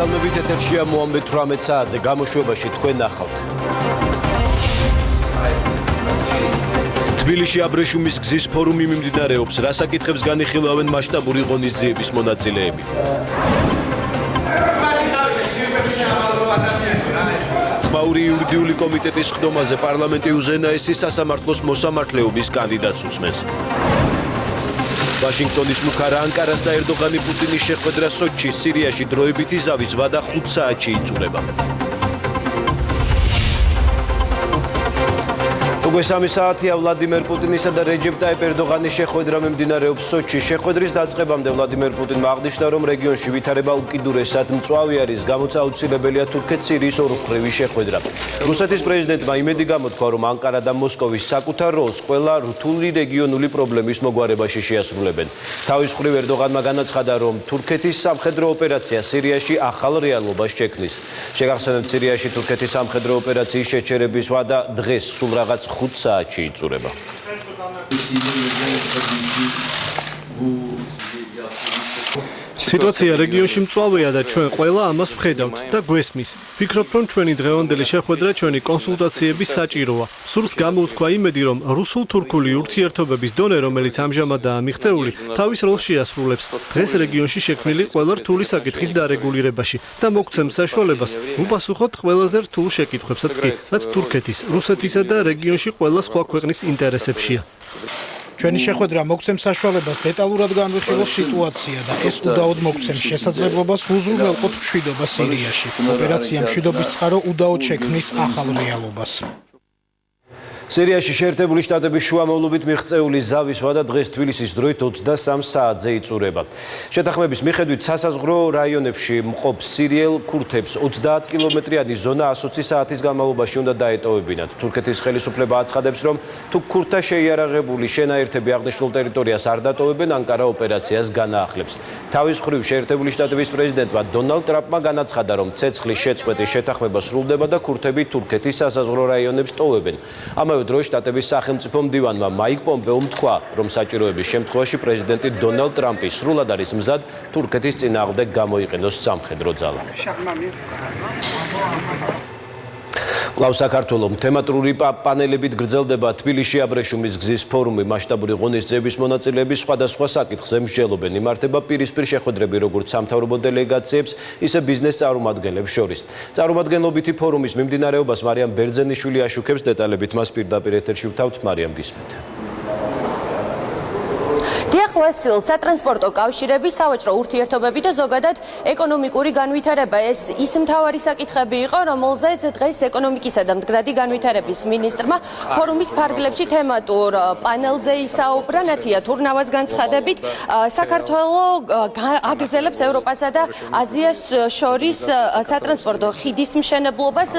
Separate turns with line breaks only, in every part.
მოგესალმებით, ეთერშია მოამბე 18 საათზე გამოშვებაში თქვენ ნახავთ. თბილისში აბრეშუმის გზის ფორუმი მიმდინარეობს, რა საკითხებს განიხილავენ მასშტაბური ღონისძიების მონაწილეები. ხმაური იურიდიული კომიტეტის ხდომაზე პარლამენტი უზენაესი სასამართლოს მოსამართლეობის კანდიდატს უსმენს. ვაშინგტონის მუქარა ანკარას და ერდოღანი პუტინის შეხვედრა სოჩში, სირიაში დროებითი ზავის ვადა 5 საათში იწურება. უკვე 3 საათია ვლადიმერ პუტინისა და რეჯეპ ტაიპ ერდოღანის შეხვედრა მიმდინარეობს სოჩში. შეხვედრის დაწყებამდე ვლადიმერ პუტინმა აღნიშნა, რომ რეგიონში ვითარება უკიდურესად მწვავე არის, გამოც აუცილებელია თურქეთ-სირიის ორმხრივი შეხვედრა. რუსეთის პრეზიდენტმა იმედი გამოთქვა, რომ ანკარა და მოსკოვის საკუთარ როლს ყველა რთული რეგიონული პრობლემის მოგვარებაში შეასრულებენ. თავის მხრივ ერდოღანმა განაცხადა, რომ თურქეთის სამხედრო ოპერაცია სირიაში ახალ რეალობას შექმნის. შეგახსენებთ, სირიაში თურქეთის სამხედრო ოპერაციის შეჩერების ვადა დღეს სულ რაღაც 5 საათში იწურება.
სიტუაცია რეგიონში მწვავეა და ჩვენ ყველა ამას ვხედავთ და გვესმის. ვფიქრობ, რომ ჩვენი დღევანდელი შეხვედრა ჩვენი კონსულტაციების საჭიროა. სურს გამოუთქვა იმედი, რომ რუსულ-თურქული ურთიერთობების დონე, რომელიც ამჟამადაა მიღწეული, თავის როლს შეასრულებს დღეს რეგიონში შექმნილი ყველა რთული საკითხის დარეგულირებაში და მოგცემს საშუალებას უპასუხოთ ყველაზე რთულ შეკითხვებსაც კი, რაც თურქეთის, რუსეთისა და რეგიონში ყველა სხვა ქვეყნის ინტერესებშია.
ჩვენი შეხვედრა მოგცემს საშუალებას დეტალურად განვიხილოთ სიტუაცია და ეს უდაოდ მოგცემს შესაძლებლობას უზრუნველყოთ მშვიდობა სირიაში. ოპერაცია მშვიდობის წყარო უდაოდ შექმნის ახალ რეალობას.
სირიაში შეერთებული შტატების შუამავლობით მიღწეული ზავის ვადა დღეს თბილისის დროით 23 საათზე იწურება. შეთანხმების მიხედვით სასაზღვრო რაიონებში მყოფ სირიელ ქურთებს 30 კილომეტრიანი ზონა 120 საათის განმავლობაში უნდა დაეტოვებინათ. თურქეთის ხელისუფლება აცხადებს, რომ თუ ქურთთა შეიარაღებული შენაერთები აღნიშნულ ტერიტორიას არ დატოვებენ, ანკარა ოპერაციას განაახლებს. თავის მხრივ შეერთებული შტატების პრეზიდენტმა დონალდ ტრამპმა განაცხადა, რომ ცეცხლის შეწყვეტის შეთანხმება სრულდება და ქურთები თურქეთის სასაზღვრო რაიონებს ტოვებენ. ამავე დროს შტატების სახელმწიფო მდივანმა მაიკ პომპეომ თქვა, რომ საჭიროების შემთხვევაში პრეზიდენტი დონალდ ტრამპი სრულად არის მზად თურქეთის წინააღმდეგ გამოიყენოს სამხედრო ძალა. კვლავ საქართველოს თემატური პანელებით გრძელდება თბილისში აბრეშუმის გზის ფორუმი. მასშტაბური ღონისძიების მონაწილეები სხვადასხვა საკითხზე მსჯელობენ. იმართება პირისპირ შეხვედრები როგორც სამთავრობო დელეგაციებს, ისე ბიზნეს წარმომადგენლებს შორის. წარმომადგენლობითი ფორუმის მიმდინარეობას მარიამ ბერძენიშვილი აშუქებს. დეტალებით მას პირდაპირ ეთერში ვთავთ. მარიამ, გისმენთ.
დიახვასილ სატრანსპორტო კავშირები, სავაჭრო ურთიერთობები და ზოგადად ეკონომიკური განვითარება ეს ის მთავარი საკითხები იყო, რომელზეც დღეს ეკონომიკისა და მდგრადი განვითარების მინისტრმა ფორუმის ფარგლებში თემატურ პანელზე ისაუბრა. ნათია თურნავას განცხადებით, საქართველოს აგრძელებს ევროპასა და აზიას შორის სატრანსპორტო ხიდის მშენებლობას.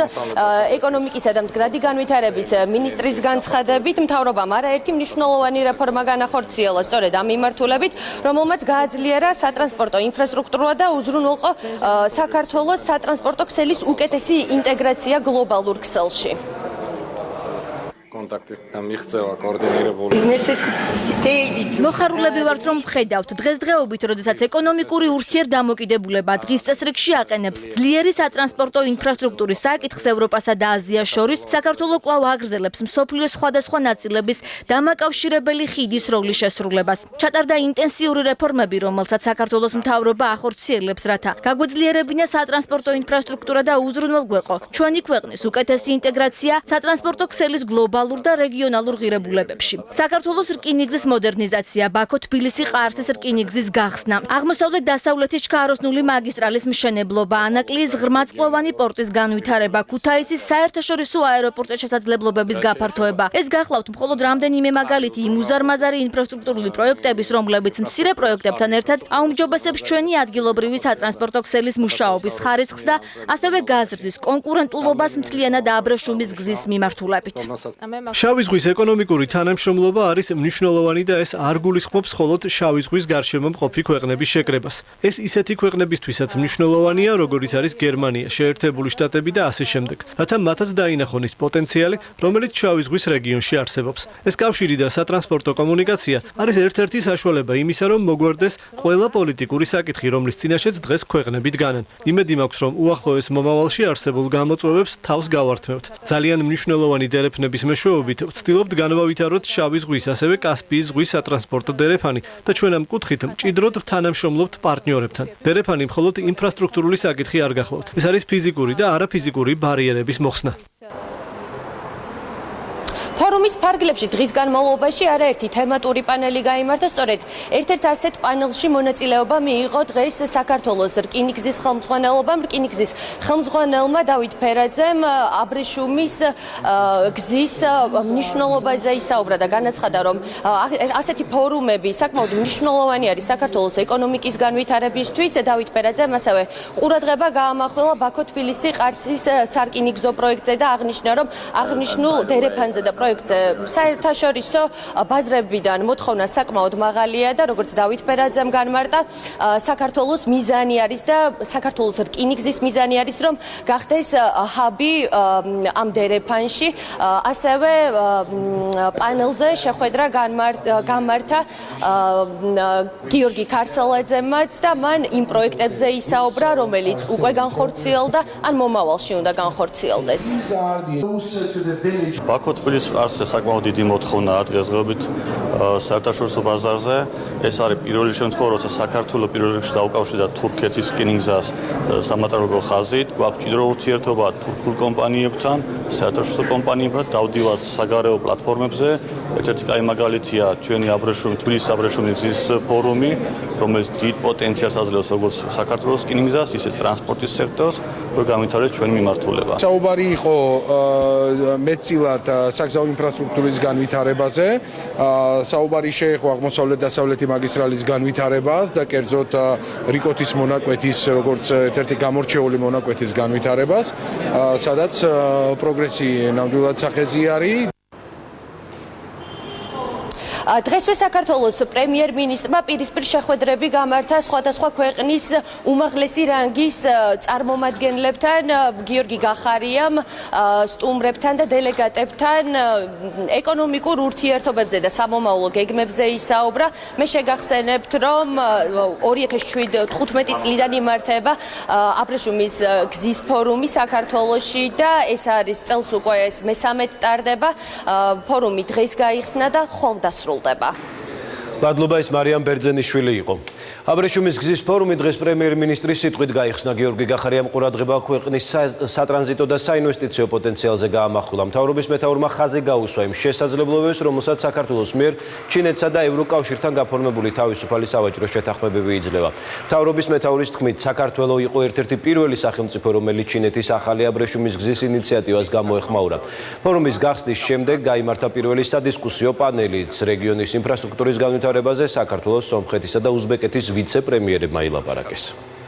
ეკონომიკისა და მდგრადი განვითარების მინისტრის განცხადებით, მთავრობამ არაერთი მნიშვნელოვანი რეფორმა განახორციელა სწორედ ამ მიმართულებით, რომელმაც გააძლიერა სატრანსპორტო ინფრასტრუქტურა და უზრუნველყო საქართველოს სატრანსპორტო ქსელის უკეთესი ინტეგრაცია გლობალურ ქსელში.
კონტაქტი და მიღწევა კოორდინირებული.
მოხარულები ვართ, რომ ვხედავთ დღესდღეობით, როდესაც ეკონომიკური ურთიერთდამოკიდებულება დღის წესრიგში აყენებს ძლიერი სატრანსპორტო ინფრასტრუქტურის საკითხს ევროპასა და აზიას შორის, საქართველოს კვლავ აგრძელებს მსოფლიოს სხვადასხვა ნაწილების დამაკავშირებელი ხიდის როლის შესრულებას. ჩატარდა ინტენსიური რეფორმები, რომელსაც საქართველოს მთავრობა ახორციელებს, რათა გაგვეძლიერებინა სატრანსპორტო ინფრასტრუქტურა და უზრუნველგვეყო ჩვენი ქვეყნის უკეთესი ინტეგრაცია სატრანსპორტო ქსელის გლობალურ და რეგიონალურ ღირებულებებში. საქართველოს რკინიგზის მოდერნიზაცია, ბაქო-თბილისი-ყარსის რკინიგზის გახსნა, აღმოსავლეთ-დასავლეთის ჩქაროსნული მაგისტრალის მშენებლობა, ანაკლიის ღრმაწლოვანი პორტის განვითარება, ქუთაისის საერთაშორისო აეროპორტის შესაძლებლობების გაფართოება. ეს გახლავთ მხოლოდ რამდენიმე მაგალითი იმ უზარმაზარი ინფრასტრუქტურული პროექტების, რომლებიც მცირე პროექტებთან ერთად აუმჯობესებს ჩვენი ადგილობრივი სატრანსპორტო ქსელის მუშაობის ხარისხს და ასევე გაზრდის კონკურენტულობას მთლიანად აბრეშუმის გზის მიმართულებით.
შავი ზღვის ეკონომიკური თანამშრომლობა არის მნიშვნელოვანი და ეს არ გულისხმობს მხოლოდ შავი ზღვის გარშემო მყოფი ქვეყნების შეკრებას. ეს ისეთი ქვეყნებისთვისაც მნიშვნელოვანია, როგორიც არის გერმანია, შეერთებული შტატები და ასე შემდეგ, რათა მათაც დაინახონ ის პოტენციალი, რომელიც შავი ზღვის რეგიონში არსებობს. ეს კავშირი და სატრანსპორტო კომუნიკაცია არის ერთ-ერთი საშუალება იმისა, რომ მოგვარდეს ყველა პოლიტიკური საკითხი, რომლის წინაშეც დღეს ქვეყნები დგანან. იმედი მაქვს, რომ უახლოეს მომავალში არსებულ გამოწვევებს თავს გავართმევთ. ძალიან მნიშვნელოვანი დერეფნების მეშვეობით ვცდილობთ განვავითაროთ შავი ზღვის, ასევე კასპიის ზღვის სატრანსპორტო დერეფანი და ჩვენ ამ კუთხით მჭიდროდ ვთანამშრომლობთ პარტნიორებთან. დერეფანი მხოლოდ ინფრასტრუქტურული საკითხი არ გახლავთ. ეს არის ფიზიკური და არაფიზიკური ბარიერების მოხსნა.
ფორუმის ფარგლებში დღის განმავლობაში არაერთი თემატური პანელი გაიმართა, სწორედ ერთ-ერთ ასეთ პანელში მონაწილეობა მიიღო დღეს საქართველოს რკინიგზის ხელმძღვანელობამ. რკინიგზის ხელმძღვანელმა დავით ფერაძემ აბრეშუმის გზის მნიშვნელობაზე ისაუბრა და განაცხადა, რომ ასეთი ფორუმები საკმაოდ მნიშვნელოვანი არის საქართველოს ეკონომიკის განვითარებისთვის. დავით ფერაძემ ასევე ყურადღება გაამახვილა ბაქო-თბილისი-ყარსის სარკინიგზო პროექტზე და აღნიშნა, რომ აღნიშნულ დერეფანზე და პროექტზე საერთაშორისო ბაზრებიდან მოთხოვნა საკმაოდ მაღალია და როგორც დავით ფერაძემ განმარტა, საქართველოს მიზანი არის და საქართველოს რკინიგზის მიზანი არის, რომ გახდეს ჰაბი ამ დერეფანში. ასევე პანელზე შეხვედრა გამართა გიორგი ქარსელაძემაც და მან იმ პროექტებზე ისაუბრა, რომელიც უკვე განხორციელდა, ან მომავალში უნდა განხორციელდეს.
ბაქო-თბილისის ყარსზე საკმაოდ დიდი მოთხოვნაა დღესდღეობით საერთაშორისო ბაზარზე. ეს არის პირველი შემთხვევა, როცა საქართველოს პირველ რიგში დაუკავშირდა თურქეთის რკინიგზას სამოყვანილო ხაზით. გვაქვს მჭიდრო ურთიერთობა თურქულ კომპანიებთან, საერთაშორისო კომპანიებთან, დავდივართ საგარეო პლატფორმებზე. ერთ-ერთი კაი მაგალითია ჩვენი თბილისის აბრეშუმის გზის ფორუმი, რომელიც დიდ პოტენციალს აძლევს როგორც საქართველოს რკინიგზას, ისე ტრანსპორტის სექტორს, რომ განვითარდეს ჩვენი მიმართულება.
საუბარი იყო მეტწილად საგზაო ინფრასტრუქტურის განვითარებაზე. საუბარი შეეხო აღმოსავლეთ-დასავლეთი მაგისტრალის განვითარებას და კერძოდ რიკოთის მონაკვეთის, როგორც ერთ-ერთი გამორჩეული მონაკვეთის განვითარებას, სადაც პროგრესი ნამდვილად სახეზი არის.
დღესვე საქართველოს პრემიერ-მინისტრმა პირისპირ შეხვედრები გამართა სხვადასხვა ქვეყნის უმაღლესი რანგის წარმომადგენლებთან, გიორგი გახარიამ, სტუმრებთან და დელეგატებთან ეკონომიკურ ურთიერთობებზე და სამომავლო გეგმებზე ისაუბრა. მე შეგახსენებთ, რომ 2015 წლიდან იმართება აბრეშუმის გზის ფორუმი საქართველოში და ეს არის წელს უკვე მე-13 ტარდება. ფორუმი დღეს გაიხსნა და ხვალ დასრულდება.
მადლობა, ის მარიამ ბერძენიშვილი იყო. აბრეშუმის გზის ფორუმი დღეს პრემიერ-მინისტრის სიტყვით გაიხსნა. გიორგი გახარიამ ყურადღება ქვეყნის სატრანზიტო და საინვესტიციო პოტენციალზე გაამახვილა. მთავრობის მეთაურმა ხაზი გაუსვა იმ შესაძლებლობებს, რომელსაც საქართველოს მიერ ჩინეთსა და ევროკავშირთან გაფორმებული თავისუფალი სავაჭრო შეთანხმებები იძლევა. მთავრობის მეთაურის თქმით, საქართველო იყო ერთ-ერთი პირველი სახელმწიფო, რომელიც ჩინეთის ახალი აბრეშუმის გზის ინიციატივას გამოეხმაურა. ფორუმის გახსნის შემდეგ გაიმართა პირველი სადისკუსიო პანელიც რეგიონის ინფრასტრუქტურის განვითარებაზე საქართველოს, სომხეთისა და უზბეკეთის ვიცე-პრემიერებმა ილაპარაკეს.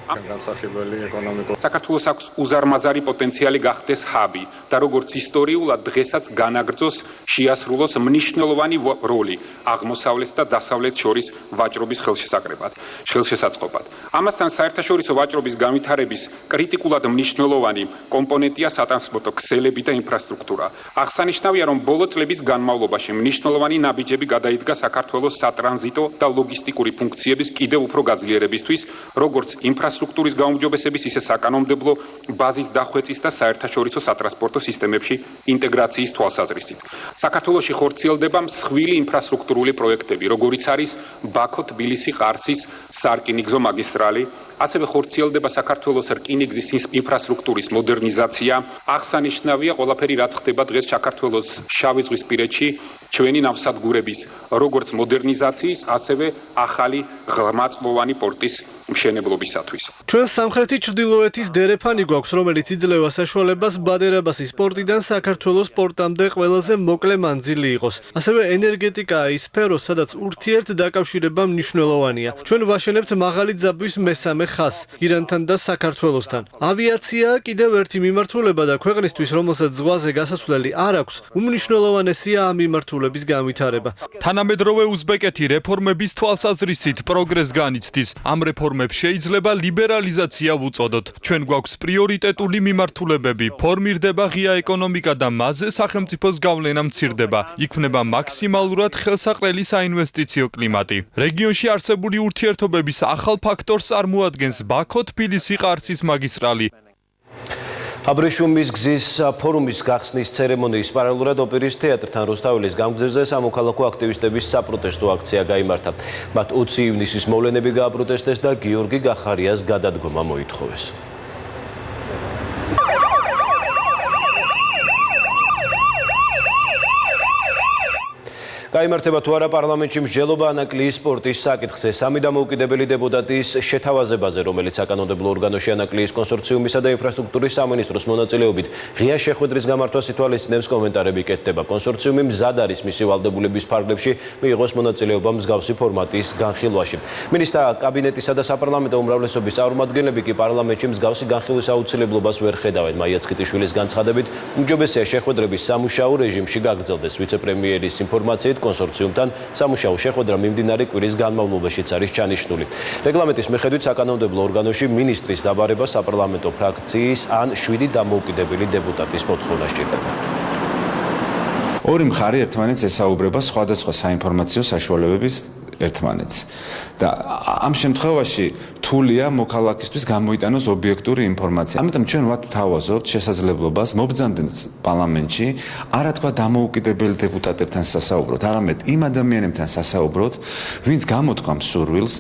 საქართველოს აქვს უზარმაზარი პოტენციალი გახდეს ჰაბი და როგორც ისტორიულად დღესაც განაგრძოს შეასრულოს მნიშვნელოვანი როლი აღმოსავლეთ და დასავლეთ შორის ვაჭრობის ხელშესაწყობად. ამასთან საერთაშორისო ვაჭრობის განვითარების კრიტიკულად მნიშვნელოვანი კომპონენტია სატრანსპორტო ქსელები და ინფრასტრუქტურა. აღსანიშნავია, რომ ბოლო წლების განმავლობაში მნიშვნელოვანი ნაბიჯები გადაიდგა საქართველოს სატრანზიტო და ლოგისტიკური ფუნქციების კიდევ უფრო გაძლიერებისთვის, როგორც ინფრასტრუქტურის გაუმჯობესების, ისე საკანონმდებლო ბაზის დახვეწის და საერთაშორისო სატრანსპორტო სისტემებში ინტეგრაციის თვალსაზრისით. საქართველოში ხორციელდება მსხვილი ინფრასტრუქტურული პროექტები, როგორიც არის ბაქო-თბილისი-ყარსის სარკინიგზო მაგისტრალი, ასევე ხორციელდება საქართველოს რკინიგზის ინფრასტრუქტურის მოდერნიზაცია. აღსანიშნავია ყველაფერი, რაც ხდება დღეს საქართველოს შავი ზღვის პირეთში ჩვენი ნავსადგურების როგორც მოდერნიზაციის, ასევე ახალი ღრმაწვოვანი პორტის მშენებლობისათვის.
ჩვენ სამხრეთი ჩრდილოეთის დერეფანი გვაქვს, რომელიც იძლევა საშუალებას ბადერაბასის პორტიდან საქართველოს პორტამდე ყველაზე მოკლე მანძილი იყოს. ასევე ენერგეტიკაა ის სფერო, სადაც ურთიერთ დაკავშირება მნიშვნელოვანია. ჩვენ ვაშენებთ მაღალი ძაბვის მესამე ხაზს ირანთან და საქართველოსთან. ავიაცია კიდევ ერთი მიმართულება და ქვეყნისთვის, რომელსაც ზღვაზე გასასვლელი არ აქვს, უმნიშვნელოვანესია ამ მიმართულების განვითარება.
თანამედროვე უზბეკეთი რეფორმების თვალსაზრისით პროგრესს განიცდის. ამ რეფორმებს შეიძლება ლიბერალიზაცია ვუწოდოთ. ჩვენ გვაქვს პრიორიტეტული მიმართულებები, ფორმირდება ღია ეკონომიკა და მასზე სახელმწიფოს გავლენა მცირდება. იქმნება მაქსიმალურად ხელსაყრელი საინვესტიციო კლიმატი. რეგიონში არსებული ურთიერთობების ახალ ფაქტორს წარმოადგენს ბაქო-თბილისი-ყარსის მაგისტრალი.
აბრეშუმის გზის ფორუმის გახსნის ცერემონიის პარალელურად ოპერის თეატრთან რუსთაველის გამგზევრზე სამოქალაქო აქტივისტების საპროტესტო აქცია გაიმართა. მათ 20 ივნისის მოვლენები გააპროტესტეს და გიორგი გახარიას გადადგომა მოითხოვეს. გაიმართება თუ არა პარლამენტში მსჯელობა ანაკლიის სპორტის საკითხზე. სამი დამოუკიდებელი დეპუტატის შეთავაზებაზე, რომელიც საკანონმდებლო ორგანოში ანაკლიის კონსორციუმისა და ინფრასტრუქტურის სამინისტროს მონაწილეობით ღია შეხვედრის გამართვას ითვალისწინებს, კომენტარები კეთდება. კონსორციუმი მზად არის მისი ვალდებულების ფარგლებში მიიღოს მონაწილეობა მსგავსი ფორმატის განხილვაში. მინისტრთა კაბინეტისა და საპარლამენტო უმრავლესობის წარმომადგენლები კი პარლამენტში მსგავსი განხილვის აუცილებლობას ვერ ხედავენ. მაია ცკიტიშვილის განცხადებით, უმჯობესია შეხვედრების სამუშაო რეჟიმში გაგრძელდეს. ვიცე-პრემიერის ინფორმაციით კონსორციუმთან სამუშაო შეხვედრა მიმდინარე კვირის განმავლობაშიც არის ჩანიშნული. რეგლამენტის მიხედვით საკანონმდებლო ორგანოში მინისტრის დაბარება საპარლამენტო ფრაქციის ან 7 დამოუკიდებელი დეპუტატის მოთხოვნა სჭირდება.
ორი მხარე ერთმანეთს ესაუბრება სხვადასხვა საინფორმაციო საშუალებების ერთმანეთს. და ამ შემთხვევაში რთულია მოქალაქისთვის გამოიტანოს ობიექტური ინფორმაცია. ამიტომ ჩვენ ვათავაზობთ შესაძლებლობას მობრძანდეს პარლამენტში არა თქვა დამოუკიდებელი დეპუტატებთან სასაუბროთ, არამედ იმ ადამიანებთან სასაუბროთ, ვინც გამოთქვამს სურვილს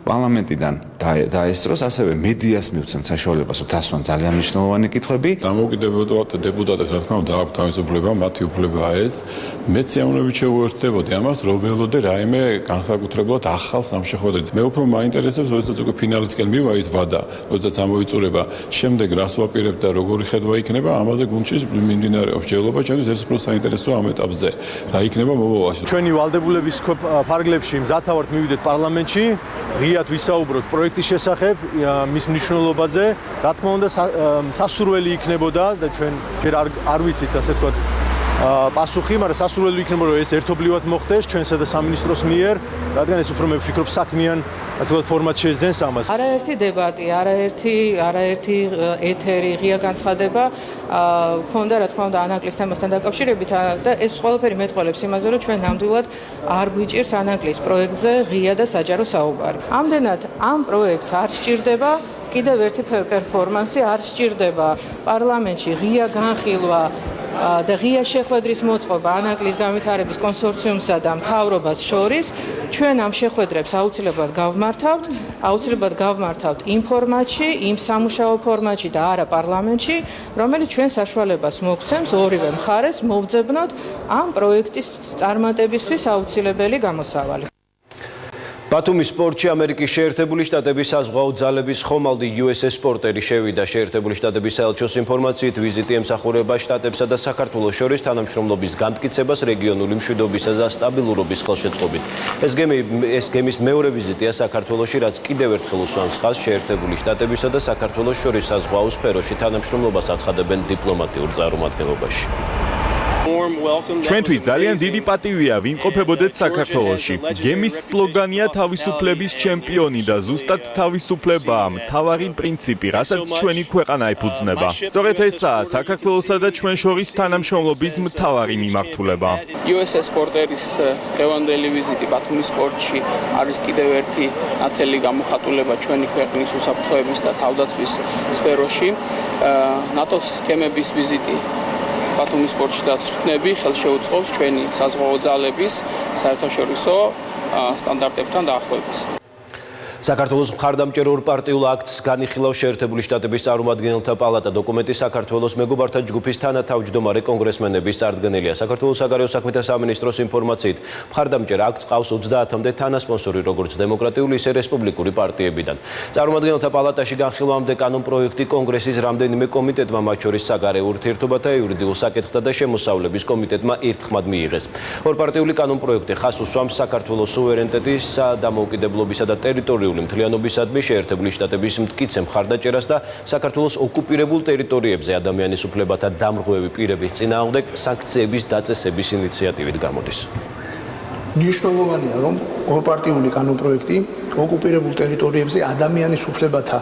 პარლამენტიდან დაესწროს, ასევე მედიას მივცემთ საშუალებას, რომ დასვან ძალიან მნიშვნელოვანი კითხვები.
დამოუკიდებელი დეპუტატებს, რა თქმა უნდა, აქვს თავისუფლება, მათი უფლებაა ეს. მეც სიამოვნებით შევუერთდებოდი ამას, რომ ველოდე რაიმე განსაკუთრებულად ახალს ამ შეხვედრით. მე უფრო მაინტერესებს, როდესაც უკვე ფინალისკენ მივა ის ვადა, როდესაც ამოიწურება, შემდეგ რას ვაპირებთ და როგორი ხედვა იქნება, ამაზე გუნდში მიმდინარეობს მსჯელობა, ჩემთვის ეს უფრო საინტერესოა ამ ეტაპზე. რა იქნება მომავალში.
ჩვენი ვალდებულების ფარგლებში მზათავართ მივიდეთ პარლამენტში, ღიად ვისაუბროთ პროექტის შესახებ, მის მნიშვნელობაზე, რა თქმა უნდა სასურველი იქნებოდა და ჩვენ ჯერ არ ვიცით ასე ვთქვათ პასუხი, მაგრამ სასურველი იქნებოდა რომ ეს ერთობლივად მოხდეს ჩვენსა და სამინისტროს მიერ, რადგან ეს უფრო მე ვფიქრობ საქმიან ასე ვთქვათ ფორმატ შეძენს ამას.
არაერთი დებატი, არაერთი ეთერი, ღია განცხადება ქონდა რა თქმა უნდა ანაკლის თემასთან დაკავშირებით და ეს ყველაფერი მეტყველებს იმაზე, რომ ჩვენ ნამდვილად არ გვიჭირს ანაკლის პროექტზე ღია და საჯარო საუბარი. ამდენად ამ პროექტს არ სჭირდება კიდევ ერთი პერფორმანსი, არ სჭირდება პარლამენტში ღია განხილვა და ღია შეხვედრის მოწყობა ანაკლის განვითარების კონსორციუმსა და მთავრობას შორის. ჩვენ ამ შეხვედრებს აუცილებლად გავმართავთ იმ ფორმატში, იმ სამუშაო ფორმატში და არა პარლამენტში, რომელიც ჩვენ საშუალებას მოგცემს ორივე მხარეს მოვძებნოთ ამ პროექტის წარმატებისთვის აუცილებელი გამოსავალი.
ბათუმის სპორტში ამერიკის შეერთებული შტატების საზღვაო ძალების ხომალდი USS სპორტერი შევიდა. შეერთებული შტატების საელჩოს ინფორმაციით ვიზიტი ემსახურება შტატებსა და საქართველოს შორის თანამშრომლობის განმტკიცებას რეგიონული მშვიდობისა და სტაბილურობის ხელშეწყობით. ეს გემის მეორე ვიზიტია საქართველოში, რაც კიდევ ერთხელ უსვამს ხაზს შეერთებული შტატებისა და საქართველოს შორის საზღვაო სფეროში თანამშრომლობას აცხადებენ დიპლომატიურ წარმომადგენლობაში.
ჩვენთვის ძალიან დიდი პატივია ვიმყოფებოდეთ საქართველოში. გემის სლოგანია თავისუფლების ჩემპიონი და ზუსტად თავისუფლებაა მთავარი პრინციპი, რასაც ჩვენი ქვეყანა ეფუძნება. სწორედ ესაა საქართველოსა და ჩვენ შორის თანამშრომლობის მთავარი მიმართულება.
USS სპორტერის დღევანდელი ვიზიტი ბათუმის სპორტში არის კიდევ ერთი ნათელი გამოხატულება ჩვენი ქვეყნის უსაფრთხოების და თავდაცვის სფეროში. ნატოს გემების ვიზიტი ბათუმის სპორტში დაცვრთნები ხელშეუწყობს ჩვენი საზღვაო ძალების საერთაშორისო სტანდარტებთან დაახლოებას.
საქართველოს მხარდამჭერ ორპარტიულ აქტს განიხილავს შეერთებული შტატების წარმომადგენელთა პალატა. დოკუმენტი საქართველოს მეგობართა ჯგუფის თანათავმჯდომარე კონგრესმენების წარდგენილია. საქართველოს საგარეო საქმეთა სამინისტროს ინფორმაციით, მხარდამჭერ აქტს ყავს 30-მდე თანასპონსორი, როგორც დემოკრატიული, ისე რესპუბლიკური პარტიებიდან. წარმომადგენელთა პალატაში განხილვამდე კანონპროექტი კონგრესის რამდენიმე კომიტეტმა, მათ შორის საგარეო ურთიერთობათა, იურიდიულ საკითხთა და შემოსავლების კომიტეტმა ერთხმად მიიღეს. ორპარტიული კანონპროექტი ხაზს უსვამს საქართველოს სუვერენიტეტის, დამოუკიდებლობისა და ტერიტორიული მთლიანობისადმი შეერთებული შტატების მტკიცე მხარდაჭერას და საქართველოს ოკუპირებულ ტერიტორიებზე ადამიანის უფლებათა დამრღვევი პირების წინააღმდეგ სანქციების დაწესების ინიციატივით გამოდის.
მნიშვნელოვანია, რომ ორპარტიული კანონპროექტი ოკუპირებულ ტერიტორიებზე ადამიანის უფლებათა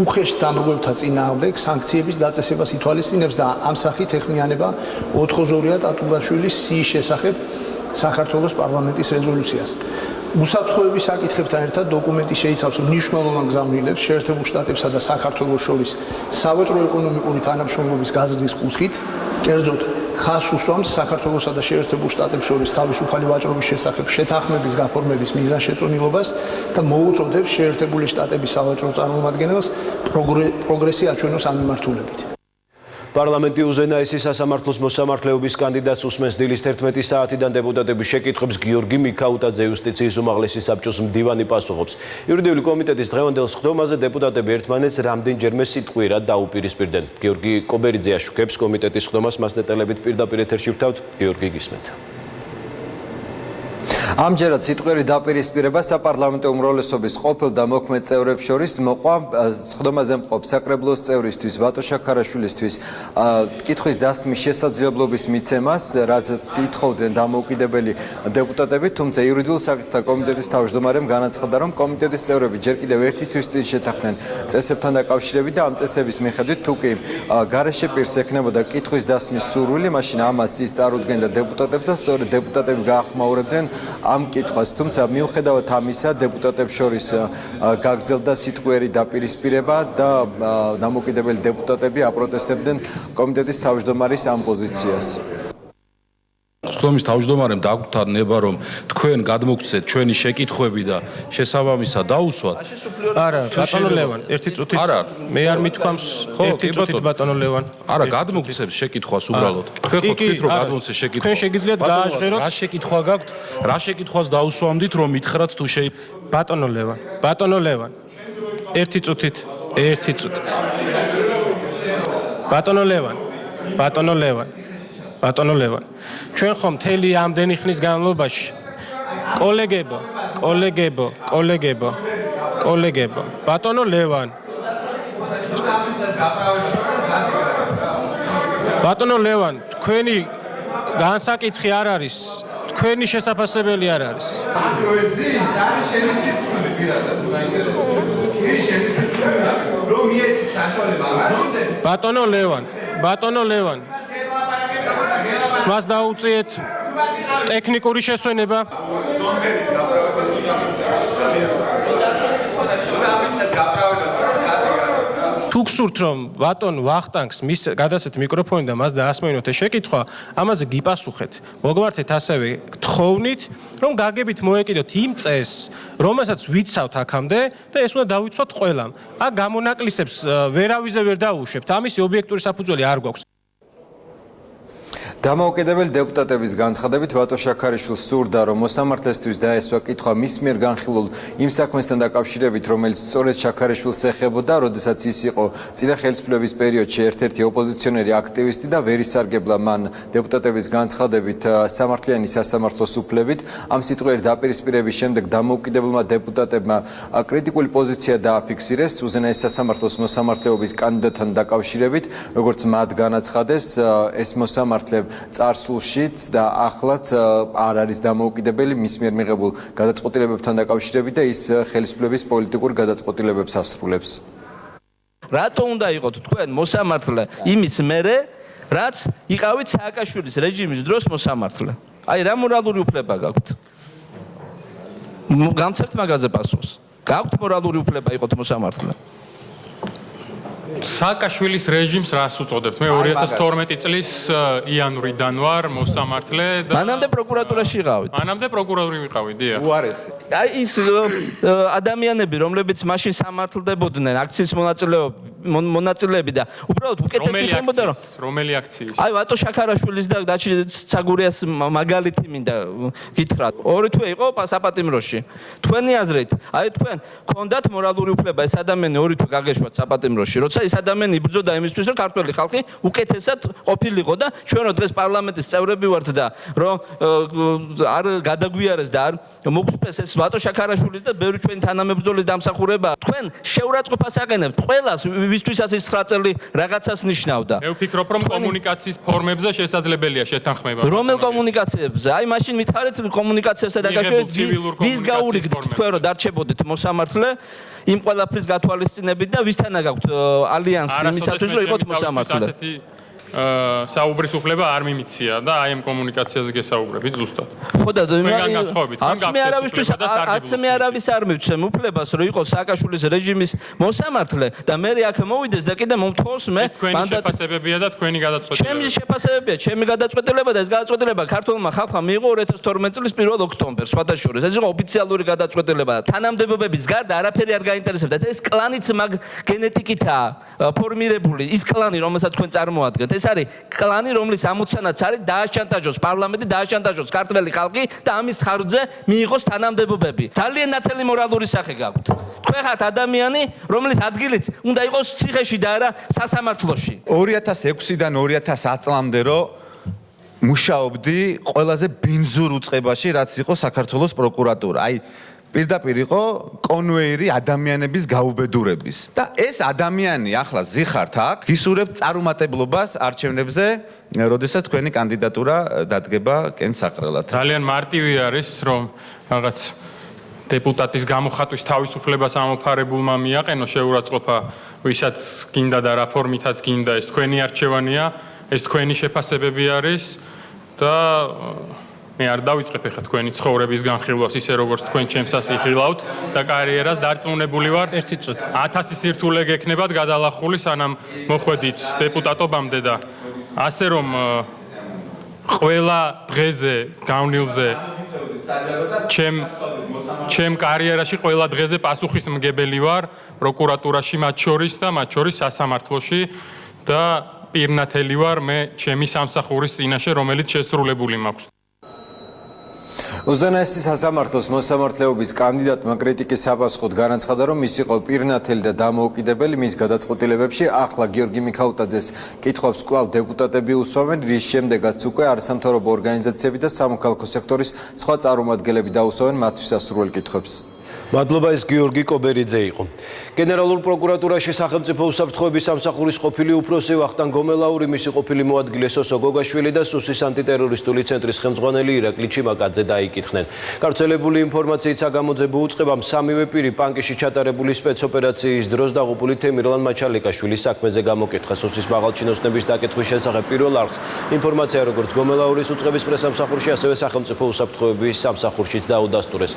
უხეშ დამრღვევთა წინააღმდეგ სანქციების დაწესებას ითვალისწინებს და ამ სახით ეხმიანება 4-2 ტატულაშვილის სიის შესახებ საქართველოს პარლამენტის რეზოლუციას. უსაფრთხოების საკითხებთან ერთად დოკუმენტი შეიცავს მნიშვნელოვან გზავნილებს შეერთებულ შტატებსა და საქართველოს შორის სავაჭრო ეკონომიკური თანამშრომლობის გაზრდის კუთხით, კერძოდ ხაზს უსვამს საქართველოსა და შეერთებულ შტატებს შორის თავისუფალი ვაჭრობის შესახებ შეთანხმების გაფორმების მიზანშეწონილობას და მოუწოდებს შეერთებული შტატების სავაჭრო წარმომადგენელს პროგრესი აჩვენოს ამ მიმართულებით.
პარლამენტი უზენაესი სასამართლოს მოსამართლეობის კანდიდატს უსმენს დილის 11 საათიდან დეპუტატების შეკითხვებს გიორგი მიქაუტაძე იუსტიციის უმაღლესი საბჭოს მდივანი პასუხობს. იურიდიული კომიტეტის დღევანდელ სხდომაზე დეპუტატები ერთმანეთს რამდენჯერმე სიტყვიერად დაუპირისპირდნენ. გიორგი კობერიძე აშუქებს კომიტეტის სხდომას, მას დეტალებით პირდაპირ ეთერში ვთავთ. გიორგი, გისმენთ.
ამჯერად სიტყვიერი დაპირისპირება საპარლამენტო უმრავლესობის ყოფილ და მოქმედ წევრებს შორის მოყვა სხდომაზე მყოფ საკრებულოს წევრისთვის ვატო შაქარაშვილისთვის კითხვის დასმის შესაძლებლობის მიცემას, რაზეც ითხოვდნენ დამოუკიდებელი დეპუტატები, თუმცა იურიდიულ საკითხთა კომიტეტის თავმჯდომარემ განაცხადა, რომ კომიტეტის წევრები ჯერ კიდევ ერთი თვის წინ შეთანხმდნენ წესებთან დაკავშირებით და ამ წესების მიხედვით თუ კი გარეშე პირს ექნებოდა კითხვის დასმის სურვილი, მაშინ ამას ის წარუდგენდა დეპუტატებს და სწორედ დეპუტატები გაახმაურებდნენ ამ კითხვას, თუმცა მიუხედავად ამისა, დეპუტატებს შორის გაგრძელდა სიტყვიერი დაპირისპირება და დამოუკიდებელი დეპუტატები აპროტესტებდნენ კომიტეტის თავმჯდომარის ამ პოზიციას.
სხდომის თავმჯდომარემ დაგვთანდება, რომ თქვენ გადმოგცეთ ჩვენი შეკითხვები და შესაბამისად დაუსვათ.
არა, ბატონო ლევან, ერთი წუთით. მე არ მithქვამს ერთი წუთით ბატონო ლევან.
არა, გადმოგცეთ შეკითხვას უბრალოდ. თქვენ ხო თქვით, რომ გადმოგცეთ შეკითხვა.
თქვენ შეგიძლიათ გააჟღეროთ.
რა შეკითხვა გაქვთ? რა შეკითხვას დაუსვამდით, რომ მითხრათ თუ
ბატონო ლევან, ბატონო ლევან. ერთი წუთით. ბატონო ლევან, ბატონო ლევან. ბატონო ლევან, ჩვენ ხომ მთელი ამდენი ხნის განმავლობაში კოლეგებო, ბატონო ლევან. ბატონო ლევან, თქვენი განსაკითხი არ არის, თქვენი შესაძლებელი არ არის. ბატონო ლევან. მას დაუწიეთ ტექნიკური შესვენება. თუ გსურთ, რომ ბატონ ვახტანგს მის გადასცეთ მიკროფონი და მას დაასმენოთ ეს შეკითხვა, ამაზე გიპასუხეთ. მოგმართეთ ასევე გთხოვნით, რომ გაგებით მოეკიდოთ იმ წესს, რომელსაც ვიცავთ აქამდე და ეს უნდა დავიცვათ ყველამ. აქ გამონაკლისებს ვერავიზე ვერ დაუშვებთ. ამისი ობიექტური საფუძველი არ გვაქვს.
დამოუკიდებელი დეპუტატების განცხადებით ვატო შაქარიშვილს სურდა, რომ მოსამართლესთვის დაესვა კითხვა მის მიერ განხილულ იმ საქმესთან დაკავშირებით, რომელიც სწორედ შაქარიშვილს ეხებოდა, როდესაც ის იყო წინა ხელისუფლების პერიოდში ერთ-ერთი ოპოზიციონერი აქტივისტი და ვერ ისარგებლა მან დეპუტატების განცხადებით სამართლიანი სასამართლოს უფლებით. ამ სიტყვიერ დაპირისპირების შემდეგ დამოუკიდებელმა დეპუტატებმა კრიტიკული პოზიცია დააფიქსირეს უზენაეს სასამართლოს მოსამართლეობის კანდიდატთან დაკავშირებით, როგორც მათ განაცხადეს, ეს მოსამართლე წარსულშიც და ახლაც არ არის დამოუკიდებელი მის მიერ მიღებულ გადაწყვეტილებებთან დაკავშირებით და ის ხელისუფლების პოლიტიკურ გადაწყვეტილებებს ასრულებს.
რატო უნდა იყოთ თქვენ მოსამართლე იმის მერე, რაც იყავით სააკაშვილის რეჟიმის დროს მოსამართლე? აი რა მორალური უფლება გაქვთ? გამცემთ მაგაზე პასუხს. გაქვთ მორალური უფლება იყოთ მოსამართლე?
სააკაშვილის რეჟიმს რას უწოდებთ? მე 2012 წლის იანვრიდან ვარ მოსამართლე და
მანამდე პროკურატურაში ვიყავით.
მანამდე პროკურორი ვიყავი, დიახ.
უარესი. აი ის ადამიანები, რომლებიც მაშინ სამართლდებოდნენ აქციის მონაწილეები და უბრალოდ უკეთესი ხმოდა რომ
რომელი აქციის?
აი ვატო შაქარაშვილის და დაჩი ცაგურიას მაგალითი მინდა გითხრათ. ორი თვე იყო საპატიმროში. თქვენი აზრით, აი თქვენ გქონდათ მორალური უფლება ეს ადამიანი ორი თვე გაგეშვათ საპატიმროში, როცა ეს ადამიანი იბრძოდა იმისთვის, რომ ქართველი ხალხი უკეთესად ყოფილიყო და ჩვენ რო დღეს პარლამენტის წევრები ვართ და რომ არ გადაგვიარეს და არ მოგწეს ეს ვატო შაქარაშვილის და ბევრი ჩვენი თანამებრძოლის დამსახურება. თქვენ შეურაცხყოფას აყენებთ ყველას, ვისთვისაც ის 9 წელი რაღაცას ნიშნავდა.
მე ვფიქრობ, რომ კომუნიკაციის ფორმებზე შესაძლებელია შეთანხმება.
რომელ კომუნიკაციებზე? აი მაშინ მითხარით კომუნიკაციასთან დაკავშირებით ვის გაურიგდით თქვენ რომ დარჩებოდით მოსამართლე იმ ყველაფრის გათვალისწინებით და ვისთანა გაქვთ ალიანსი იმისათვის რომ იყოთ მოსამართლე.
საუბრის უფლება არ მიმიცია და აი ამ კომუნიკაციაზე გესაუბრებით ზუსტად.
ხო და არც მე არავის არ მივცემ უფლებას რომ იყოს სააკაშვილის რეჟიმის მოსამართლე და მე აქ მოვიდეს და კიდე მომთხოვს მე
მანდატი. შეფასებებია და თქვენი გადაწყვეტილება.
ჩემი შეფასებებია, ჩემი გადაწყვეტილება და ეს გადაწყვეტილება ქართულმა ხალხმა მიიღო 2012 წლის 1 ოქტომბერს სხვადასხვა. ეს იყო ოფიციალური გადაწყვეტილება და თანამდებობების გარდა არაფერი არ გაინტერესებდა. ეს კლანიც მაგ გენეტიკითაა ფორმირებული, ის კლანი რომელსაც თქვენ წარმოადგენთ. ეს არის კლანი, რომლის ამოცანაც არის დააშანტაჟოს პარლამენტი, დააშანტაჟოს ქართველი ხალხი და ამის ხარჯზე მიიღოს თანამდებობები. ძალიან ნათელი მორალური სახე გაქვთ. თქვენ ხართ ადამიანი, რომლის ადგილიც უნდა იყოს ციხეში და არა სასამართლოში.
2006-დან 2010 წლამდე რო მუშაობდი ყველაზე ბინძურ უწყებაში, რაც იყო საქართველოს პროკურატურა. აი პირდაპირ იყო კონვეირი ადამიანების გაუბედურების და ეს ადამიანი ახლა ზიხართ აქ გისურვებთ წარუმატებლობას არჩევნებზე, როდესაც თქვენი კანდიდატურა დადგება კენცაყრელად.
ძალიან მარტივი არის, რომ რაღაც დეპუტატის გამოხატვის თავისუფლებას ამოფარებულმა მიაყენო შეურაცხყოფა, ვისაც გინდა და რა ფორმითაც გინდა, ეს თქვენი არჩევანია, ეს თქვენი შეფასებები არის და მე არ დავიწყებ ახლა თქვენი ცხოვრების განხილვას ისე როგორც თქვენ ჩემსას იხილავთ და კარიერას დარწმუნებული ვარ 1000 სირთულე გექნებათ გადალახული სანამ მოხვედით დეპუტატობამდე და ასე რომ ყველა დღეზე გავნილზე ჩემ კარიერაში ყველა დღეზე პასუხისმგებელი ვარ პროკურატურაში მათ შორის სასამართლოში და პირნათელი ვარ მე ჩემი სამსახურის წინაშე რომელიც შესრულებული მაქვს.
უზენაესი სასამართლოს მოსამართლეობის კანდიდატმა კრიტიკის საპასუხოდ განაცხადა, რომ ის იყო პირნათელი და დამოუკიდებელი მის გადაწყვეტილებებში. ახლა გიორგი მიქაუტაძეს კითხვებს კვლავ დეპუტატები უსვამენ, რის შემდეგაც უკვე არასამთავრობო ორგანიზაციები და სამოქალაქო სექტორის სხვა წარმომადგენლები დაუსვამენ მათთვის სასურველ კითხვებს.
მადლობა, ეს გიორგი კობერიძე იყო. გენერალურ პროკურატურაში სახელმწიფო უსაფრთხოების სამსახურის ყოფილი უფროსი ვახტანგ გომელაური, მისი ყოფილი მოადგილე სოსო გოგაშვილი და სუსის ანტიტერორისტული ცენტრის ხელმძღვანელი ირაკლი ჩიმაკაძე დაიკითხნენ. გავრცელებული ინფორმაციით საგამოძიებო უწყებამ სამივე პირი პანკში ჩატარებული სპეცოპერაციის დროს დაღუპული თემირლან მაჩალიკაშვილის საქმეზე გამოკითხა. სუსის მაღალჩინოსნების დაკითხვის შესახებ პირველ არხს ინფორმაცია როგორც გომელაურის უწყების პრესამსახურში, ასევე სახელმწიფო უსაფრთხოების სამსახურშიც დაუდასტურეს.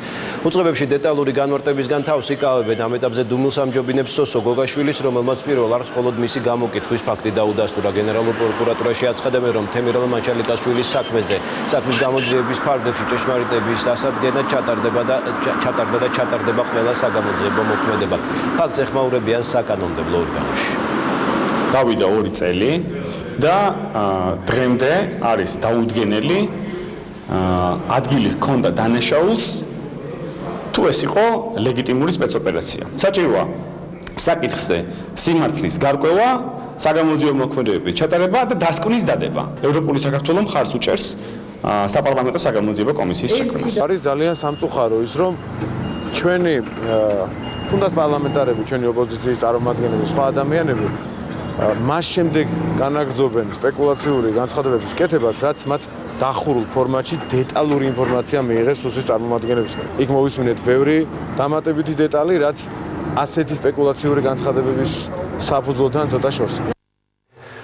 უწყებებში დეტალური განმარტებისგან თავს იკავებენ ამ ეტაპზე დუმილსამჯობინებს სოსო გოგაშვილის, რომელმაც პირველ არხს მხოლოდ მისი გამოკითხვის ფაქტი დაუდასტურა. გენერალურ პროკურატურაში აცხადებენ, რომ თემირლან მაჩალიკაშვილის საქმის გამოძიების ფარგლებში ჭეშმარიტების დასადგენა ჩატარდა და ჩატარდება ყველა საგამოძიებო მოქმედება. ფაქტს ეხმაურებიან საკანონმდებლო ორგანოში.
დავიდა 2 წელი და დღემდე არის დაუდგენელი ადგილი ჰქონდა დანაშაულს თუ ეს იყო ლეგიტიმური სპეცოპერაცია. საჭიროა საკითხზე სიმართლის გარკვევა, საგამოძიებო მოქმედებების ჩატარება და დასკვნის დადება. ევროპული საქართველო მხარს უჭერს საპარლამენტო საგამოძიებო კომისიის შექმნას.
არის ძალიან სამწუხარო ის, რომ ჩვენი თუნდაც პარლამენტარები, ჩვენი ოპოზიციის წარმომადგენლები, სხვა ადამიანები მას შემდეგ განაგრძობენ სპეკულაციური განცხადებების კეთებას, რაც მათ დახურულ ფორმატში დეტალური ინფორმაცია მიიღეს სუსის წარმომადგენლებისგან. იქ მოვისმინეთ ბევრი დამატებითი დეტალი, რაც ასეთი სპეკულაციური განცხადებების საფუძველთან ცოტა შორსა.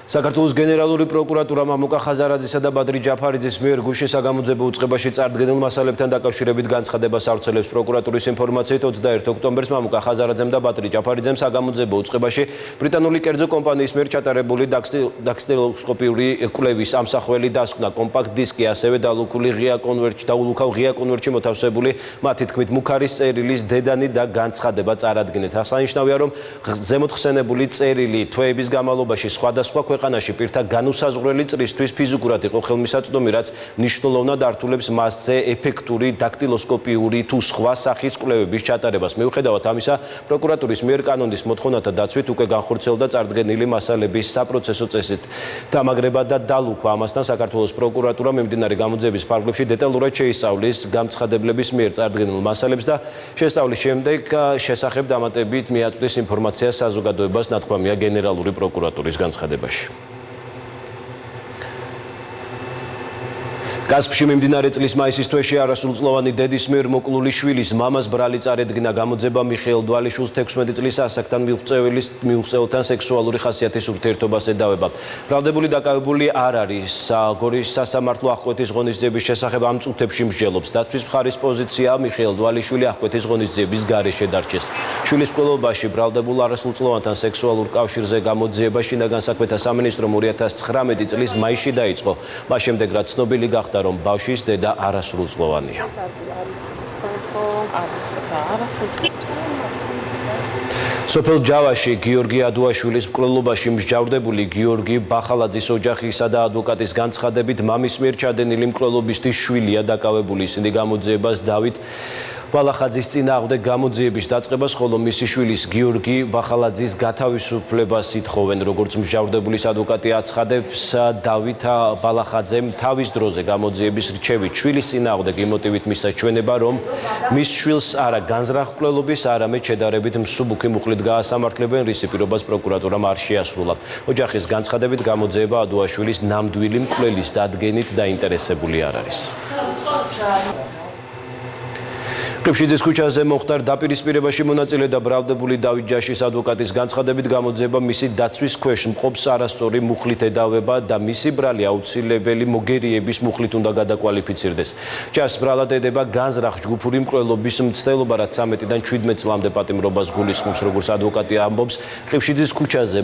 საქართველოს გენერალური პროკურატურა მამუკა ხაზარაძისა და ბადრი ჯაფარიძის მიერ გუშინ საგამოძიებო უწყებაში წარდგენილ მასალებთან დაკავშირებით განცხადებას ავრცელებს პროკურატურის ინფორმაციით 21 ოქტომბერს მამუკა ხაზარაძემ და ბადრი ჯაფარიძემ საგამოძიებო უწყებაში ბრიტანული კერძო კომპანიის მიერ ჩატარებული დაქტილოსკოპიური კვლევის ამსახველი დასკვნა კომპაქტ დისკი ასევე დაულუქავ ღია კონვერტში მოთავსებული მათი თქმით მუქარის წერილის დედანი და განცხადება წარადგინეთ. აღსანიშნავია რომ ზემოთ ხსენებული წერილი თვეების განმავლობაში სხვადასხვა ქვეყანაში პირთა განუსაზღვრელი წრისთვის ფიზიკურად იყო ხელმისაწვდომი, რაც მნიშვნელოვნად ართულებს მასზე ეფექტური დაქტილოსკოპიური თუ სხვა სახის კვლევების ჩატარებას. მიუხედავად ამისა, პროკურატურის მიერ კანონის მოთხოვნათა დაცვით უკვე განხორციელდა წარდგენილი მასალების საპროცესო წესით დამაგრება და დალუქვა. ამასთან საქართველოს პროკურატურა მიმდინარე გამოძიების ფარგლებში დეტალურად შეისწავლის გამცხადებლების მიერ წარდგენილ მასალებს და შესწავლის შემდეგ შესახებ დამატებით მიაწვდის ინფორმაციას საზოგადოებას, ნათქვამია გენერალური პროკურატურის განცხადებაში. კასპში მიმდინარე წლის მაისის თვეში არასრულწლოვანი დედის მიერ მოკლული შვილის მამას ბრალი წარედგინა გამოძება მიხეილ დვალიშვილს 16 წლის ასაკთან მიუღწეველთან სექსუალური ხასიათის ურთიერთობას ედავება. ბრალდებული დაკავებული არ არის. გორის სასამართლო აღკვეთის ღონისძიების შესახებ ამ წუთებში მსჯელობს. დაცვის მხარის პოზიცია მიხეილ დვალიშვილი აღკვეთის ღონისძიების გარეშე დარჩეს. შვილის მკვლელობაში ბრალდებულ არასრულწლოვანთან სექსუალურ კავშირზე გამოძიება შინაგან საქმეთა სამინისტრომ 2019 წლის მაისში დაიწყო. მას შემდეგ რაც ცნობილი გახდა რომ ბავშვის დედა არასრულწლოვანია. სოფელ ჯავაში გიორგი ადუაშვილის მკვლელობაში მსჯავრდებული გიორგი ბახალაძის ოჯახისა და ადვოკატის განცხადებით მამის მიერ ჩადენილი მკვლელობისთვის შვილია დაკავებული. ისინი გამოძიებას დავით ბალახაძის წინააღმდეგ გამოძიების დაწყებას, ხოლო მისი შვილის გიორგი ბახალაძის გათავისუფლებას ითხოვენ. როგორც მსჯავრდებულის ადვოკატი აცხადებს, დავით ბალახაძემ თავის დროზე გამოძიების რჩევით შვილის წინააღმდეგ იმოტივით მისცა ჩვენება, რომ მის შვილს არა განზრახ მკვლელობის, არამედ შედარებით მსუბუქი მუხლით გაასამართლებენ, რის პირობას პროკურატურამ არ შეასრულა. ოჯახის განცხადებით გამოძიება ადუაშვილის ნამდვილი მკვლელის დადგენით დაინტერესებული არ არის. ყიფშიძის ქუჩაზე მოხდარ დაპირისპირებაში მონაწილე და ბრალდებული დავით ჯაშის ადვოკატის განცხადებით გამოძიება მისი დაცვის ქვეშ მყოფს არასწორი მუხლით ედავება და მისი ბრალი აუცილებელი მოგერიების მუხლით უნდა გადაკვალიფიცირდეს. ჯაშს ბრალად ედება განზრახ ჯგუფური მკვლელობის მცდელობა, რაც 13-დან 17 წლამდე პატიმრობას გულისხმობს, როგორც ადვოკატი ამბობს. ყიფშიძის ქუჩაზე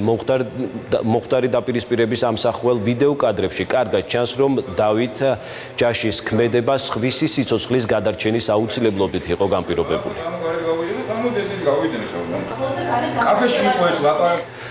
მოხდარი დაპირისპირების ამსახველ ვიდეო კადრებში კარგად ჩანს, რომ დავით ჯაშის ქმედება სხვისი სიცოცხლის გადარჩენის აუცილებლობით იყო განპირობებული.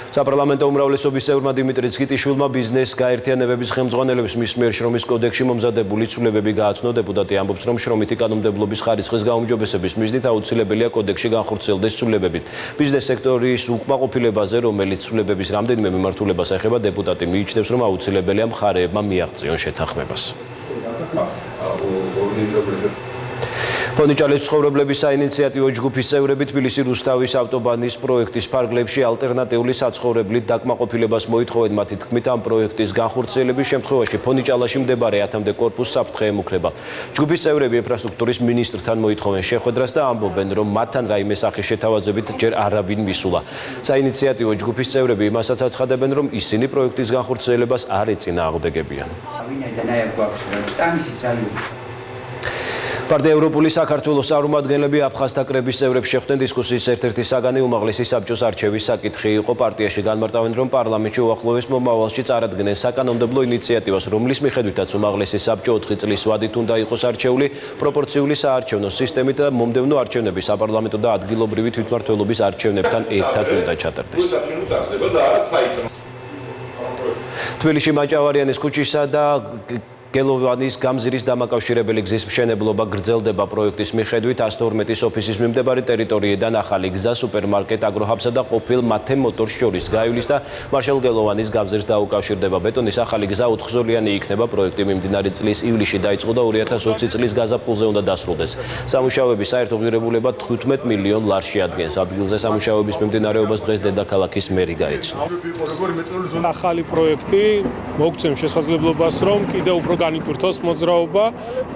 საპარლამენტო უმრავლესობის წევრმა დიმიტრი ცგიტიშვილმა ბიზნეს გაერთიანებების ხელმძღვანელებს მის მიერ შრომის კოდექსში მომზადებული ცვლილებები გააცნო. დეპუტატი ამბობს, რომ შრომითი კანონმდებლობის ხარისხის გაუმჯობესების მიზნით აუცილებელია კოდექსში განხორციელდეს ცვლილებები. ბიზნეს სექტორის უკმაყოფილებაზე, რომელიც ცვლილებების რამდენიმე მიმართულებას ეხება, დეპუტატი მიიჩნევს, რომ აუცილებელია მხარეებმა მიაღწიონ შეთანხმებას. ფონიჭალის ცხოვრებლების საინიციატივო ჯგუფის წევრები თბილისი რუსთავის ავტობანის პროექტის ფარგლებში ალტერნატიული საცხოვრებლით დაკმაყოფილებას მოითხოვენ. მათი თქმით, ამ პროექტის განხორციელების შემთხვევაში ფონიჭალაში მდებარე 10-მდე კორპუსს საფრთხე ემუქრება. ჯგუფის წევრები ინფრასტრუქტურის მინისტრთან მოითხოვენ შეხვედრას და ამბობენ, რომ მათთან რაიმე სახის შეთავაზებით ჯერ არავინ მისულა. საინიციატივო ჯგუფის წევრები იმასაც აცხადებენ, რომ ისინი პროექტის განხორციელებას არ ეწინააღმდეგებიან. პარტია ევროპული საქართველოს წარმომადგენლები აფხაზთა კრების წევრებს შეხვდნენ. დისკუსიის ერთ-ერთი საგანი უმაღლესი საბჭოს არჩევის საკითხი იყო. პარტიაში განმარტავენ, რომ პარლამენტში უახლოეს მომავალში წარადგნენ საკანონმდებლო ინიციატივას, რომლის მიხედვითაც უმაღლესი საბჭო 4 წლის ვადით უნდა იყოს არჩეული პროპორციული საარჩევნო სისტემით და მომდევნო არჩევნები საპარლამენტო და ადგილობრივი თვითმმართველობის არჩევნებთან ერთად უნდა ჩატარდეს. თბილისში მაჭავარიანის ქუჩისა და გელოვანის გამზირის დამაკავშირებელი გზის მშენებლობა გრძელდება. პროექტის მიხედვით 112 ოფისის მიმდებარე ტერიტორიიდან ახალი გზა სუპერმარკეტ აგროჰაბსა და ყოფილ მათე მოტორს შორის გაივლის და მარშალ გელოვანის გამზირს დაუკავშირდება. ბეტონის ახალი გზა 4-ხაზოვანი იქნება. პროექტი მიმდინარე წლის ივლისში დაიწყო და 2020 წლის გაზაფხულზე უნდა დასრულდეს. სამუშაოების საერთო ღირებულება 15 მილიონ ლარში ადგენს. ადგილზე სამუშაოების მიმდინარეობას დღეს დედაქალაქის მერი გაეცნო.
ახალი პროექტი მოგცემს შესაძლებლობას, რომ კიდევ უფრო განიტვირთოს მოძრაობა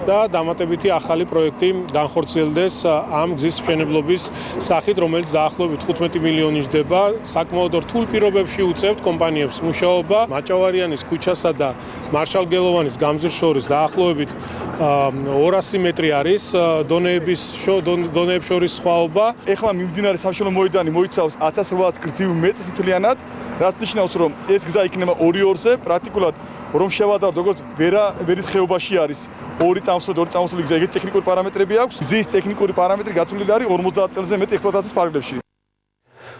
და დამატებითი ახალი პროექტი განხორციელდეს ამ გზის მშენებლობის სახით, რომელიც დაახლოებით 15 მილიონი ჯდება. საკმაოდ რთულ პირობებში უწევთ კომპანიებს მუშაობა. მაჭავარიანის ქუჩასა და მარშალ გელოვანის გამზირს შორის დაახლოებით 200 მეტრი არის დონეებს შორის სხვაობა.
ეხლა მიმდინარე სამშენებლო მოედანი მოიცავს 1800 გრძივ მეტრს მთლიანად, რაც ნიშნავს, რომ ეს გზა იქნება 2-2-ზე, პრაქტიკულად რომ შევადაროთ, როგორც ვერის ხეობაში არის 2 წამსვლელი გზა, ეგეთი ტექნიკური პარამეტრები აქვს. გზის ტექნიკური პარამეტრი გათვლილი არის 50 წელზე მეტი ექსპლუატაციის ფარგლებში.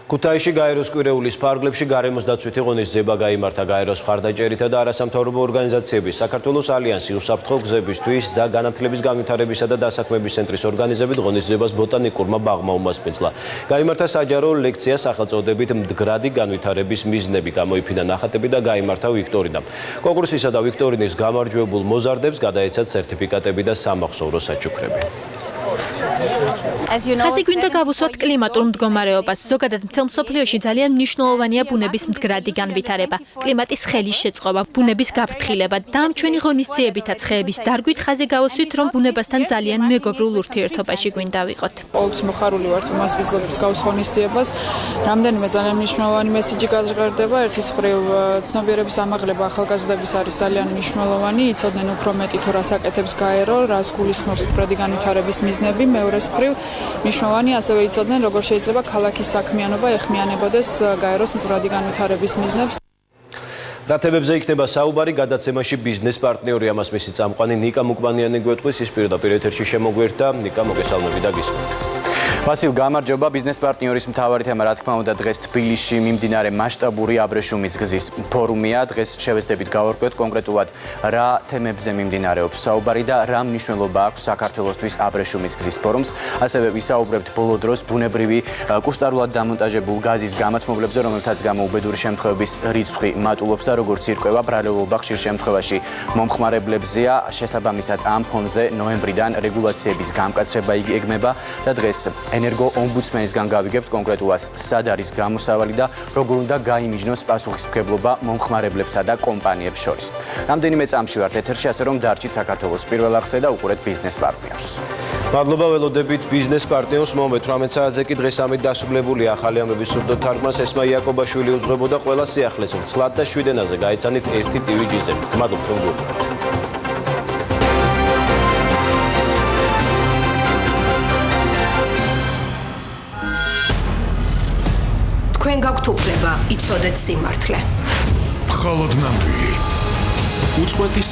ქუთაისში გაეროს კვირეულის ფარგლებში გარემოს დაცვითი ღონის ზება გაიმართა გაეროს მხარდაჭერითა და არასამთავრობო ორგანიზაციების, საქართველოს ალიანსი უსაფრთხო გზებისთვის და განათლების განვითარებისა და დასაქმების ცენტრის ორგანიზებით ღონისძიებას ბოტანიკურმა ბაღმა უმასპინძლა. გაიმართა საჯარო ლექცია სახელწოდებით მდგრადი განვითარების მიზნები, გამოიფინა ნახატები და გაიმართა ვიქტორინა. კონკურსისა და ვიქტორინის გამარჯვებულ მოზარდებს გადაეცათ სერტიფიკატები და სამახსოვრო საჩუქრები.
ხაზი გვინდა გავუსვათ კლიმატურ მდგომარეობას. ზოგადად მთელ მსოფლიოში ძალიან მნიშვნელოვანია ბუნების მდგრადი განვითარება, კლიმატის ხელის შეწყობა, ბუნების გაფრთხილება და ამ ჩვენი ღონისძიებითაც ხეების დარგვით ხაზი გავუსვით, რომ ბუნებასთან ძალიან მეგობრულ ურთიერთობაში გვინდა ვიყოთ.
ყოველთვის მოხარული ვართ მასპინძლობის გავს ღონისძიებას. რამდენიმე ძალიან მნიშვნელოვანი მესიჯი გაჟღერდება. ერთის მხრივ ცნობიერების ამაღლება ახალგაზრდების არის ძალიან მნიშვნელოვანი, იცოდნენ უფრო მეტი თუ რას აკეთებს გაერო, რას გულისხმობს მდგრადი განვითარების მიზნები. მეორეს მხრივ მნიშვნელოვანი ასევე იცოდნენ, როგორ შეიძლება ქალაქის საქმიანობა ეხმიანებოდეს გაეროს მდგრადი განვითარების მიზნებს.
რა თემებზე იქნება საუბარი, გადაცემაში ბიზნეს პარტნიორი ამას მისი წამყვანი ნიკა მუკბანიანი გვეტყვის, ის პირდაპირ ეთერში შემოგვერთა. ნიკა, მოგესალმები და გისმენთ.
ვასილ, გამარჯობა. ბიზნეს პარტნიორის მთავარი თემა, რა თქმა უნდა, დღეს თბილისში მიმდინარე მასშტაბური აბრეშუმის გზის ფორუმია. დღეს შევეცდებით გავარკვევთ კონკრეტულად რა თემებზე მიმდინარეობს საუბარი და რა მნიშვნელობა აქვს საქართველოსთვის აბრეშუმის გზის ფორუმს. ასევე ვისაუბრებთ ბოლო დროს ბუნებრივი კუსტარულად დამონტაჟებულ გაზის გამათმობლებზე, რომელთაც გამო უბედური შემთხვევების რიცხვი მატულობს და როგორც ირკვევა, ბრალეულობა ხშირ შემთხვევაში მომხმარებლებზეა. შესაბამისად ამ ფონზე ნოემბრიდან რეგულაციების გამკაცრება იგეგმება და დღეს ენერგო ომბუდსმენისგან გავიგებთ კონკრეტულად სად არის გამოსავალი და როგორ უნდა გაიმიჯნოს პასუხისმგებლობა მომხმარებლებსა და კომპანიებს შორის. რამდენიმე წამში ვართ ეთერში, ასე რომ დარჩით საქართველოს პირველ აღზე და უყურეთ ბიზნეს პარტნიორს.
მადლობა, ველოდებით ბიზნეს პარტნიორს. მომეთ 18 საათზე კი დღეს ამით დასრულებულია ახალი ამბების სურდო თარგმანს ესმა იაკობაშვილი უძღვებოდა. ყველა სიახლეს ვრცლად და 7 ენაზე გაეცანით 1 TVG-ზე. გმადლობთ, რომ გულყურებთ.
თქვენ გაქვთ უფლება იცოდეთ სიმართლე.
მხოლოდ ნამდვილი. უწყვეტი